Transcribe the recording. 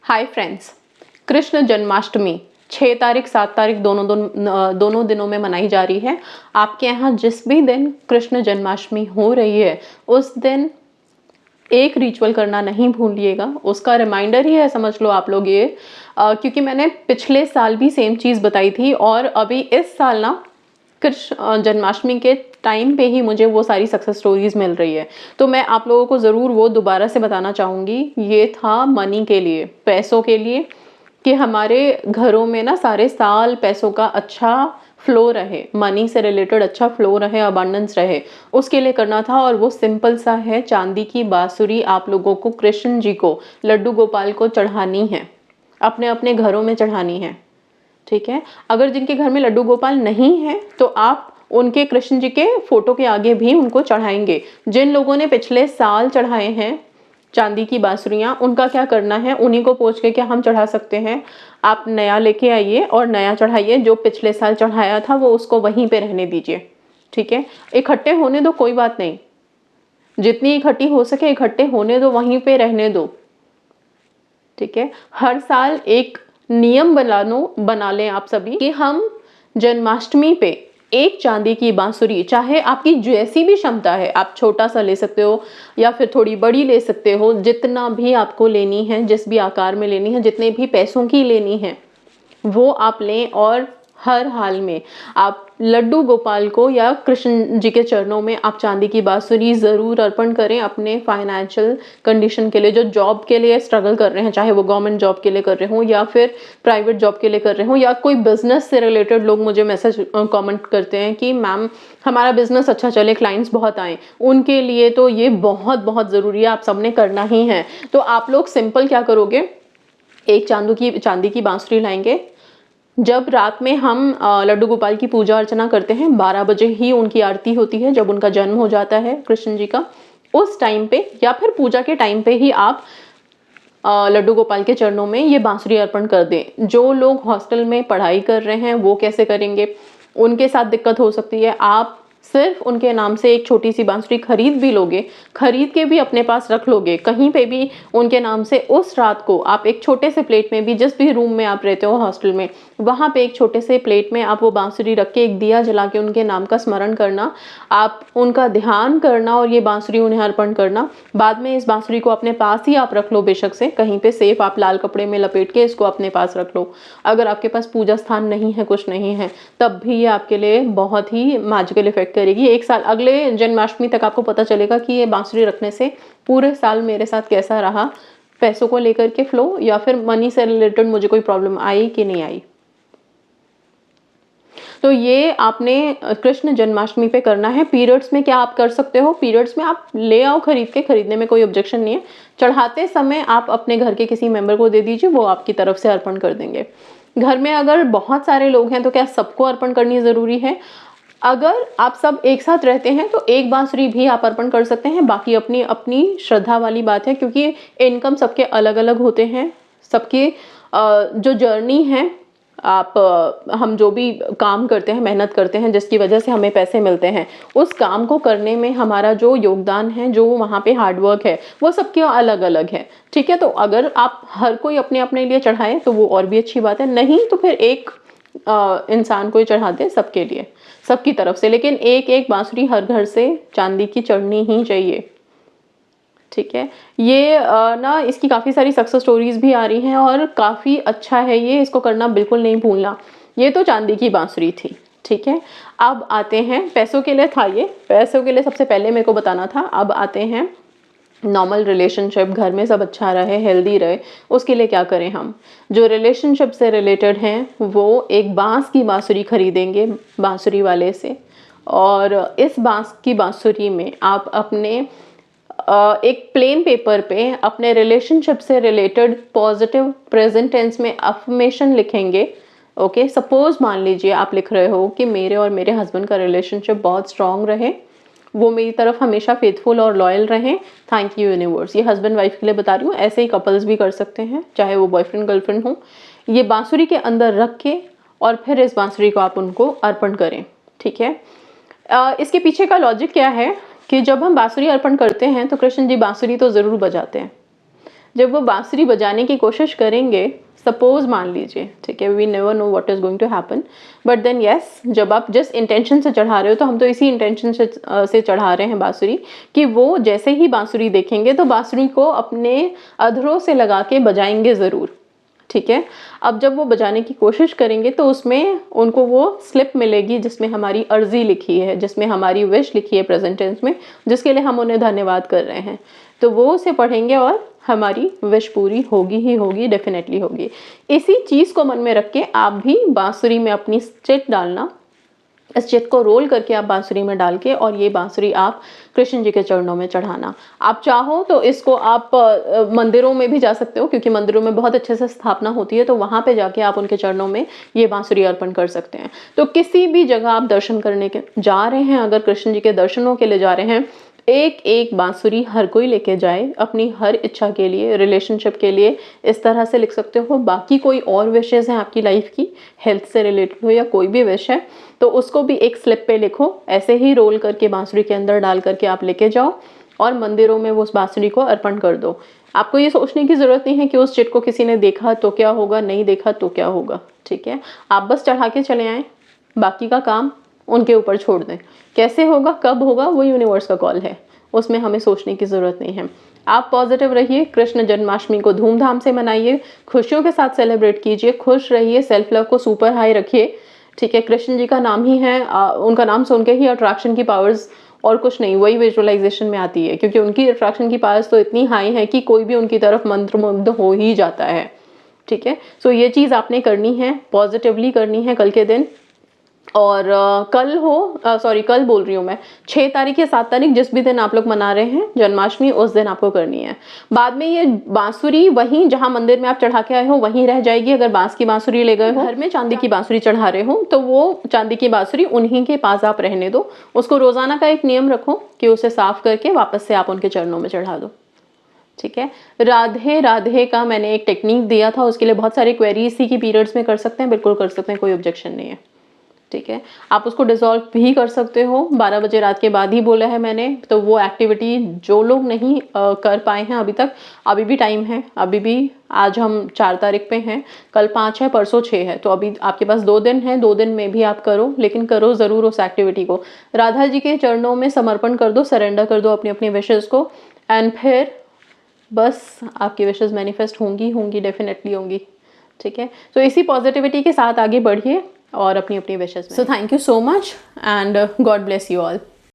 Hi friends, Krishna Janmashtami 6 तारीख 7 तारीख दोनों दिनों में मनाई जा रही है। आपके यहाँ जिस भी दिन कृष्ण जन्माष्टमी हो रही है उस दिन एक रिचुअल करना नहीं भूलिएगा। उसका रिमाइंडर ही है समझ लो आप लोग ये, क्योंकि मैंने पिछले साल भी सेम चीज़ बताई थी और अभी इस साल ना कृष्ण जन्माष्टमी के टाइम पे ही मुझे वो सारी सक्सेस स्टोरीज मिल रही है। तो मैं आप लोगों को ज़रूर वो दोबारा से बताना चाहूँगी। ये था मनी के लिए, पैसों के लिए, कि हमारे घरों में ना सारे साल पैसों का अच्छा फ्लो रहे, मनी से रिलेटेड अच्छा फ्लो रहे, अबांडेंस रहे, उसके लिए करना था। और वो सिंपल सा है, चांदी की बांसुरी आप लोगों को कृष्ण जी को, लड्डू गोपाल को चढ़ानी है, अपने अपने घरों में चढ़ानी है। ठीक है, अगर जिनके घर में लड्डू गोपाल नहीं है तो आप उनके कृष्ण जी के फोटो के आगे भी उनको चढ़ाएंगे। जिन लोगों ने पिछले साल चढ़ाए हैं चांदी की बांसुरियां, उनका क्या करना है, उन्हीं को पूछ के क्या हम चढ़ा सकते हैं। आप नया लेके आइए और नया चढ़ाइए, जो पिछले साल चढ़ाया था वो उसको वहीं पे रहने दीजिए। ठीक है, इकट्ठे होने दो, कोई बात नहीं, जितनी इकट्ठी हो सके इकट्ठे होने दो, वहीं पे रहने दो। ठीक है, हर साल एक नियम बना लें आप सभी कि हम जन्माष्टमी पे एक चांदी की बांसुरी, चाहे आपकी जैसी भी क्षमता है, आप छोटा सा ले सकते हो या फिर थोड़ी बड़ी ले सकते हो, जितना भी आपको लेनी है, जिस भी आकार में लेनी है, जितने भी पैसों की लेनी है वो आप लें। और हर हाल में आप लड्डू गोपाल को या कृष्ण जी के चरणों में आप चांदी की बांसुरी ज़रूर अर्पण करें। अपने फाइनेंशियल कंडीशन के लिए, जो जॉब के लिए स्ट्रगल कर रहे हैं, चाहे वो गवर्नमेंट जॉब के लिए कर रहे हो या फिर प्राइवेट जॉब के लिए कर रहे हो, या कोई बिजनेस से रिलेटेड लोग मुझे मैसेज कमेंट करते हैं कि मैम हमारा बिजनेस अच्छा चले, क्लाइंट्स बहुत आए, उनके लिए तो ये बहुत बहुत ज़रूरी है, आप सबने करना ही है। तो आप लोग सिंपल क्या करोगे, एक चांदी की बांसुरी लाएंगे। जब रात में हम लड्डू गोपाल की पूजा अर्चना करते हैं, 12 बजे ही उनकी आरती होती है, जब उनका जन्म हो जाता है कृष्ण जी का, उस टाइम पे या फिर पूजा के टाइम पे ही आप लड्डू गोपाल के चरणों में ये बांसुरी अर्पण कर दें। जो लोग हॉस्टल में पढ़ाई कर रहे हैं वो कैसे करेंगे, उनके साथ दिक्कत हो सकती है। आप सिर्फ उनके नाम से एक छोटी सी बांसुरी खरीद भी लोगे, खरीद के भी अपने पास रख लोगे, कहीं पे भी उनके नाम से उस रात को आप एक छोटे से प्लेट में भी, जिस भी रूम में आप रहते हो हॉस्टल में, वहाँ पे एक छोटे से प्लेट में आप वो बांसुरी रख के एक दिया जला के उनके नाम का स्मरण करना, आप उनका ध्यान करना और ये बांसुरी उन्हें अर्पण करना। बाद में इस बांसुरी को अपने पास ही आप रख लो, बेशक से कहीं पे सेफ, आप लाल कपड़े में लपेट के इसको अपने पास रख लो। अगर आपके पास पूजा स्थान नहीं है, कुछ नहीं है, तब भी ये आपके लिए बहुत ही मैजिकल इफेक्ट करेगी। एक साल, अगले जन्माष्टमी तक आपको पता चलेगा कि ये बांसुरी रखने से पूरे साल मेरे साथ कैसा रहा, पैसों को लेकर के फ्लो या फिर मनी से रिलेटेड मुझे कोई प्रॉब्लम आई कि नहीं आई। तो ये आपने कृष्ण जन्माष्टमी पे करना है। पीरियड्स में क्या आप कर सकते हो, पीरियड्स में आप ले आओ खरीद के, खरीदने में कोई ऑब्जेक्शन नहीं है। चढ़ाते समय आप अपने घर के किसी मेंबर को दे दीजिए, वो आपकी तरफ से अर्पण कर देंगे। घर में अगर बहुत सारे लोग हैं तो क्या सबको अर्पण करनी ज़रूरी है? अगर आप सब एक साथ रहते हैं तो एक बांसुरी भी आप अर्पण कर सकते हैं, बाकी अपनी अपनी श्रद्धा वाली बात है, क्योंकि इनकम सबके अलग अलग होते हैं। सबके जो जर्नी है, आप हम जो भी काम करते हैं, मेहनत करते हैं, जिसकी वजह से हमें पैसे मिलते हैं, उस काम को करने में हमारा जो योगदान है, जो वहाँ पे हार्डवर्क है, वो सबके अलग अलग है। ठीक है, तो अगर आप हर कोई अपने अपने लिए चढ़ाए तो वो और भी अच्छी बात है, नहीं तो फिर एक इंसान को ही चढ़ा दे सबके लिए, सबकी तरफ से। लेकिन एक एक बांसुरी हर घर से चांदी की चढ़नी ही चाहिए। ठीक है, ये ना इसकी काफ़ी सारी सक्सेस स्टोरीज भी आ रही हैं और काफ़ी अच्छा है ये, इसको करना बिल्कुल नहीं भूलना। ये तो चांदी की बांसुरी थी। ठीक है, अब आते हैं पैसों के लिए, था ये पैसों के लिए सबसे पहले मेरे को बताना था। अब आते हैं नॉर्मल रिलेशनशिप, घर में सब अच्छा रहे, हेल्दी रहे, उसके लिए क्या करें हम। जो रिलेशनशिप से रिलेटेड हैं वो एक बांस की बांसुरी खरीदेंगे बांसुरी वाले से, और इस बांस की बांसुरी में आप अपने एक प्लेन पेपर पे अपने रिलेशनशिप से रिलेटेड पॉजिटिव प्रेजेंट टेंस में अफर्मेशन लिखेंगे। ओके, सपोज मान लीजिए आप लिख रहे हो कि मेरे और मेरे हस्बैंड का रिलेशनशिप बहुत स्ट्रांग रहे, वो मेरी तरफ हमेशा फेथफुल और लॉयल रहें, थैंक यू यूनिवर्स। ये हस्बैंड वाइफ के लिए बता रही हूँ, ऐसे ही कपल्स भी कर सकते हैं, चाहे वो बॉयफ्रेंड गर्लफ्रेंड हो। ये बांसुरी के अंदर रख के और फिर इस बांसुरी को आप उनको अर्पण करें। ठीक है, इसके पीछे का लॉजिक क्या है कि जब हम बांसुरी अर्पण करते हैं तो कृष्ण जी बांसुरी तो ज़रूर बजाते हैं। जब वो बांसुरी बजाने की कोशिश करेंगे, सपोज मान लीजिए, ठीक है, we never know what is going to happen, but then yes, जब आप जिस इंटेंशन से चढ़ा रहे हो, तो हम तो इसी इंटेंशन से चढ़ा रहे हैं बांसुरी, कि वो जैसे ही बांसुरी देखेंगे तो बांसुरी को अपने अधरों से लगा के बजाएंगे ज़रूर, ठीक है। अब जब वो बजाने की कोशिश करेंगे तो उसमें उनको वो स्लिप मिलेगी जिसमें हमारी अर्जी लिखी है, जिसमें हमारी विश लिखी है प्रेजेंट टेंस में, जिसके लिए हम उन्हें धन्यवाद कर रहे हैं। तो वो उसे पढ़ेंगे और हमारी विश पूरी होगी ही होगी, डेफिनेटली होगी। इसी चीज़ को मन में रख के आप भी बांसुरी में अपनी चिट डालना, इस चिट को रोल करके आप बांसुरी में डाल के, और ये बांसुरी आप कृष्ण जी के चरणों में चढ़ाना। आप चाहो तो इसको आप मंदिरों में भी जा सकते हो, क्योंकि मंदिरों में बहुत अच्छे से स्थापना होती है, तो वहाँ पे जाके आप उनके चरणों में ये बांसुरी अर्पण कर सकते हैं। तो किसी भी जगह आप दर्शन करने के जा रहे हैं, अगर कृष्ण जी के दर्शनों के लिए जा रहे हैं, एक एक बांसुरी हर कोई लेके जाए अपनी हर इच्छा के लिए, रिलेशनशिप के लिए। इस तरह से लिख सकते हो। बाकी कोई और विशेज़ हैं आपकी लाइफ की, हेल्थ से रिलेटेड हो या कोई भी विश है, तो उसको भी एक स्लिप पे लिखो, ऐसे ही रोल करके बांसुरी के अंदर डाल करके आप लेके जाओ और मंदिरों में वो उस बांसुरी को अर्पण कर दो। आपको ये सोचने की ज़रूरत नहीं है कि उस चिट को किसी ने देखा तो क्या होगा, नहीं देखा तो क्या होगा, ठीक है। आप बस चढ़ा के चले आएँ, बाकी का काम उनके ऊपर छोड़ दें। कैसे होगा, कब होगा, वो यूनिवर्स का कॉल है, उसमें हमें सोचने की ज़रूरत नहीं है। आप पॉजिटिव रहिए, कृष्ण जन्माष्टमी को धूमधाम से मनाइए, खुशियों के साथ सेलिब्रेट कीजिए, खुश रहिए, सेल्फ लव को सुपर हाई रखिए, ठीक है। कृष्ण जी का नाम ही है, उनका नाम सुन के ही अट्रैक्शन की पावर्स और कुछ नहीं, वही विजुअलाइजेशन में आती है, क्योंकि उनकी अट्रैक्शन की पावर्स तो इतनी हाई है कि कोई भी उनकी तरफ मंत्रमुग्ध हो ही जाता है, ठीक है। सो ये चीज़ आपने करनी है, पॉजिटिवली करनी है कल के दिन। और कल बोल रही हूँ मैं, 6 तारीख या 7 तारीख, जिस भी दिन आप लोग मना रहे हैं जन्माष्टमी, उस दिन आपको करनी है। बाद में ये बांसुरी वहीं जहाँ मंदिर में आप चढ़ा के आए हो वहीं रह जाएगी। अगर बांस की बांसुरी ले गए हो, घर में चांदी की बांसुरी चढ़ा रहे हो, तो वो चांदी की बांसुरी उन्हीं के पास आप रहने दो। उसको रोजाना का एक नियम रखो कि उसे साफ करके वापस से आप उनके चरणों में चढ़ा दो, ठीक है। राधे राधे का मैंने एक टेक्निक दिया था, उसके लिए बहुत सारे क्वेरीज थी कि पीरियड्स में कर सकते हैं, बिल्कुल कर सकते हैं, कोई ऑब्जेक्शन नहीं है, ठीक है। आप उसको डिसॉल्व भी कर सकते हो, 12 बजे रात के बाद ही बोला है मैंने। तो वो एक्टिविटी जो लोग नहीं कर पाए हैं अभी तक, अभी भी टाइम है, अभी भी, आज हम 4 तारीख पे हैं, कल 5 है, परसों 6 है, तो अभी आपके पास 2 दिन है, 2 दिन में भी आप करो, लेकिन करो ज़रूर उस एक्टिविटी को। राधा जी के चरणों में समर्पण कर दो, सरेंडर कर दो अपनी अपनी विशेज़ को, एंड फिर बस आपकी विशेज़ मैनिफेस्ट होंगी, डेफिनेटली होंगी, ठीक है। तो इसी पॉजिटिविटी के साथ आगे बढ़िए और अपनी अपनी विशेज़ में। So thank you so much and God bless you all.